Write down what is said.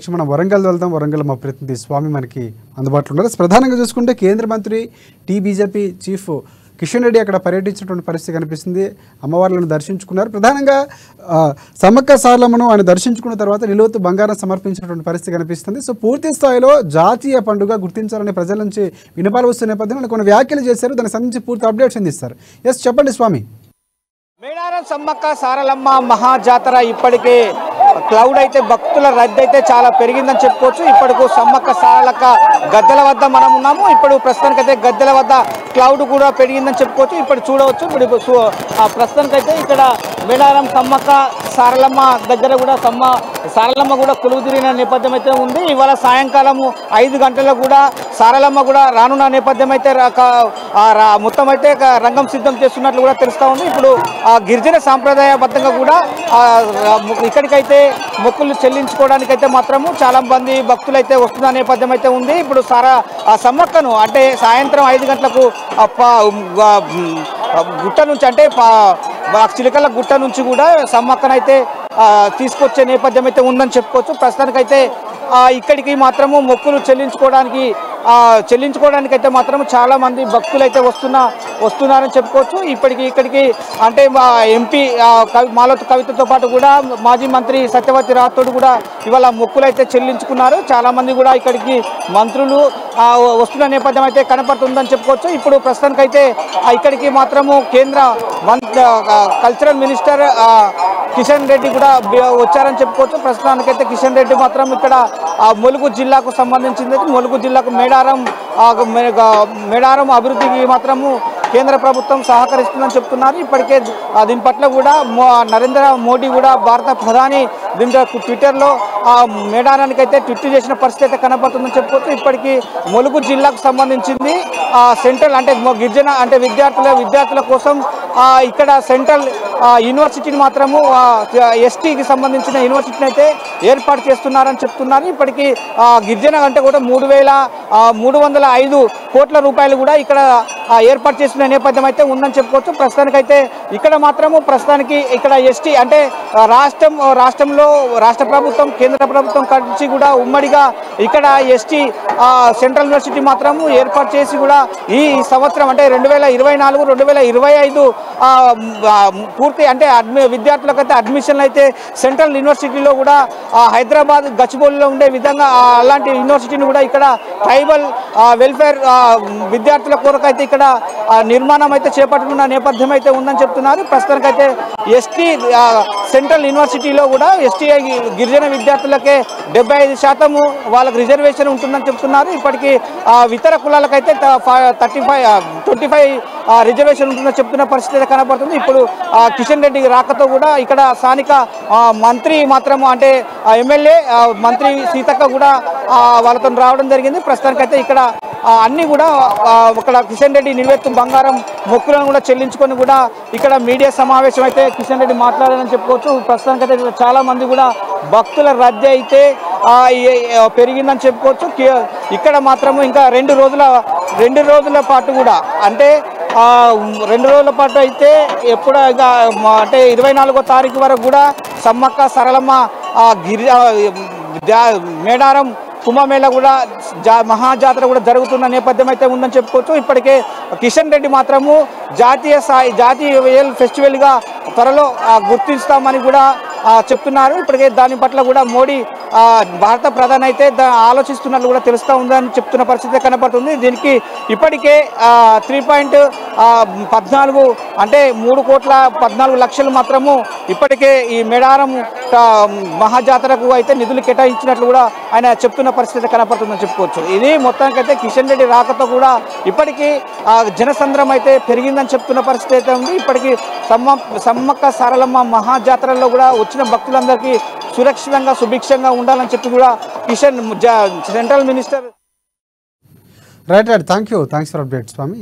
మనం వరంగల్ వెళ్దాం. వరంగల్ మా ప్రతినిధి స్వామి మనకి అందుబాటులో ఉన్నారు. ప్రధానంగా చూసుకుంటే కేంద్ర మంత్రి బీజేపీ చీఫ్ కిషన్ రెడ్డి అక్కడ పర్యటించినటువంటి పరిస్థితి కనిపిస్తుంది. అమ్మవార్లను దర్శించుకున్నారు. ప్రధానంగా సమ్మక్క సారలమ్మను ఆయన దర్శించుకున్న తర్వాత నిలువెత్తు బంగారం సమర్పించినటువంటి పరిస్థితి కనిపిస్తుంది. సో పూర్తి స్థాయిలో జాతీయ పండుగ గుర్తించాలనే ప్రజల నుంచి వినపాలు వస్తున్న నేపథ్యంలో కొన్ని వ్యాఖ్యలు చేశారు. దానికి సంబంధించి పూర్తి అప్డేట్స్ అందిస్తారు. ఎస్ చెప్పండి స్వామి. మేడారం సమ్మక్క సారలమ్మ మహాజాతర ఇప్పటికే క్లౌడ్ అయితే భక్తుల రద్దీ అయితే చాలా పెరిగిందని చెప్పుకోవచ్చు. ఇప్పటికు సమ్మక్క సారలక్క గద్దెల వద్ద మనం ఉన్నాము. ఇప్పుడు ప్రస్తుతానికైతే గద్దెల వద్ద క్లౌడ్ కూడా పెరిగిందని చెప్పుకోవచ్చు. ఇప్పుడు చూడవచ్చు. ఇప్పుడు ప్రస్తుతానికైతే ఇక్కడ మేడారం సమ్మక్క సారలమ్మ దగ్గర కూడా సారలమ్మ కూడా కొలువు తీరిన నేపథ్యం అయితే ఉంది. ఇవాళ సాయంకాలము 5 గంటలకు కూడా సారలమ్మ కూడా రానున్న నేపథ్యం అయితే మొత్తం అయితే రంగం సిద్ధం చేస్తున్నట్లు కూడా తెలుస్తూ ఉంది. ఇప్పుడు గిరిజన సాంప్రదాయబద్ధంగా కూడా ఇక్కడికైతే మొక్కులు చెల్లించుకోవడానికైతే మాత్రము చాలా మంది భక్తులు అయితే వస్తున్న నేపథ్యం అయితే ఉంది. ఇప్పుడు సమ్మక్కను అంటే సాయంత్రం 5 గంటలకు గుట్ట నుంచి అంటే చిలకల గుట్ట నుంచి కూడా సమ్మక్కనైతే తీసుకొచ్చే నేపథ్యం అయితే ఉందని చెప్పుకోవచ్చు. ప్రస్తుతానికైతే ఇక్కడికి మాత్రము మొక్కులు చెల్లించుకోవడానికైతే మాత్రం చాలా మంది భక్తులు అయితే వస్తున్నారని చెప్పుకోవచ్చు. ఇక్కడికి అంటే ఎంపీ మాలత్ కవితతో పాటు కూడా మాజీ మంత్రి సత్యవతి రాథోడ్ కూడా ఇవాళ మొక్కులు అయితే చెల్లించుకున్నారు. చాలా మంది కూడా ఇక్కడికి మంత్రులు వస్తున్న నేపథ్యం అయితే కనపడుతుందని చెప్పుకోవచ్చు. ఇప్పుడు ప్రస్తుతానికైతే ఇక్కడికి మాత్రము కేంద్ర కల్చరల్ మినిస్టర్ కిషన్ రెడ్డి కూడా వచ్చారని చెప్పుకోవచ్చు. ప్రస్తుతానికైతే కిషన్ రెడ్డి మాత్రం ఇక్కడ ములుగు జిల్లాకు సంబంధించింది. ములుగు జిల్లాకు మేడారం అభివృద్ధికి మాత్రము కేంద్ర ప్రభుత్వం సహకరిస్తుందని చెప్తున్నారు. ఇప్పటికే దీని పట్ల కూడా నరేంద్ర మోడీ కూడా భారత ప్రధాని దీంట్లో ట్విట్టర్లో మేడారానికి అయితే ట్వీట్ చేసిన పరిస్థితి అయితే కనబడుతుందని చెప్పుకోవచ్చు. ఇప్పటికీ ములుగు జిల్లాకు సంబంధించింది సెంట్రల్ అంటే గిరిజన అంటే విద్యార్థుల కోసం ఇక్కడ సెంట్రల్ యూనివర్సిటీని మాత్రము ఎస్టీకి సంబంధించిన యూనివర్సిటీని అయితే ఏర్పాటు చేస్తున్నారని చెప్తున్నారు. ఇప్పటికీ గిరిజన అంటే కూడా 3,305 కోట్ల రూపాయలు కూడా ఇక్కడ ఏర్పాటు చేసిన నేపథ్యం అయితే ఉందని చెప్పుకోవచ్చు. ప్రస్తుతానికైతే ఇక్కడ మాత్రము ఇక్కడ ఎస్టీ అంటే రాష్ట్రంలో రాష్ట్ర ప్రభుత్వం కేంద్ర ప్రభుత్వం కలిసి కూడా ఉమ్మడిగా ఇక్కడ ఎస్టీ సెంట్రల్ యూనివర్సిటీ మాత్రము ఏర్పాటు చేసి కూడా ఈ సంవత్సరం అంటే 2024-2025 పూర్తి అంటే విద్యార్థులకైతే అడ్మిషన్లు అయితే సెంట్రల్ యూనివర్సిటీలో కూడా హైదరాబాద్ గచ్చిబౌలిలో ఉండే విధంగా అలాంటి యూనివర్సిటీని కూడా ఇక్కడ ట్రైబల్ వెల్ఫేర్ విద్యార్థుల కొరకు అయితే ఇక్కడ నిర్మాణం అయితే చేపట్టుకున్న నేపథ్యం అయితే ఉందని చెప్తున్నారు. ప్రస్తుతానికైతే ఎస్టీ సెంట్రల్ యూనివర్సిటీలో కూడా ఎస్టీ గిరిజన విద్యార్థులకే 75% వాళ్ళకి రిజర్వేషన్ ఉంటుందని చెప్తున్నారు. ఇప్పటికీ ఇతర కులాలకైతే 25 రిజర్వేషన్ ఉంటుందని చెప్తున్న పరిస్థితి కనబడుతుంది. ఇప్పుడు కిషన్ రెడ్డి రాకతో కూడా ఇక్కడ స్థానిక మంత్రి మాత్రము అంటే ఎమ్మెల్యే మంత్రి సీతక్క కూడా వాళ్ళతో రావడం జరిగింది. ప్రస్తుతానికైతే ఇక్కడ అన్నీ కూడా ఇక్కడ కిషన్ రెడ్డి నిలువెత్తు బంగారం మొక్కులను కూడా చెల్లించుకొని కూడా ఇక్కడ మీడియా సమావేశం అయితే కిషన్ రెడ్డి మాట్లాడారని చెప్పుకోవచ్చు. ప్రస్తుతానికైతే చాలా మంది కూడా భక్తుల రద్దీ అయితే పెరిగిందని చెప్పుకోవచ్చు. ఇక్కడ మాత్రము ఇంకా 2 రోజుల పాటు కూడా అంటే 2 రోజుల పాటు అయితే ఎప్పుడు ఇంకా అంటే 24వ తారీఖు వరకు కూడా సమ్మక్క సారలమ్మ మేడారం కుంభమేళ కూడా మహాజాతర కూడా జరుగుతున్న నేపథ్యం అయితే ఉందని చెప్పుకోవచ్చు. ఇప్పటికే కిషన్ రెడ్డి మాత్రము జాతీయ ఫెస్టివల్గా త్వరలో గుర్తిస్తామని కూడా చెప్తున్నారు. ఇప్పటికే దాని పట్ల కూడా మోడీ భారత ప్రధాని అయితే ఆలోచిస్తున్నట్లు కూడా తెలుస్తూ ఉందని చెప్తున్న పరిస్థితి కనబడుతుంది. దీనికి ఇప్పటికే 3.14 అంటే 3,14,00,000 మాత్రము ఇప్పటికే ఈ మేడారం మహాజాతరకు అయితే నిధులు కేటాయించినట్లు కూడా ఆయన చెప్తున్న పరిస్థితి కనపడుతుందని చెప్పుకోవచ్చు. ఇది మొత్తానికైతే కిషన్ రెడ్డి రాకతో కూడా ఇప్పటికీ జనసంద్రం అయితే పెరిగిందని చెప్తున్న పరిస్థితి అయితే ఉంది. ఇప్పటికీ సమ్మక్క సారలమ్మ మహాజాతరలో కూడా వచ్చిన భక్తులందరికీ సురక్షితంగా సుభిక్షంగా ఉండాలని చెప్పి కూడా Kishan central minister right thanks for update Swamy.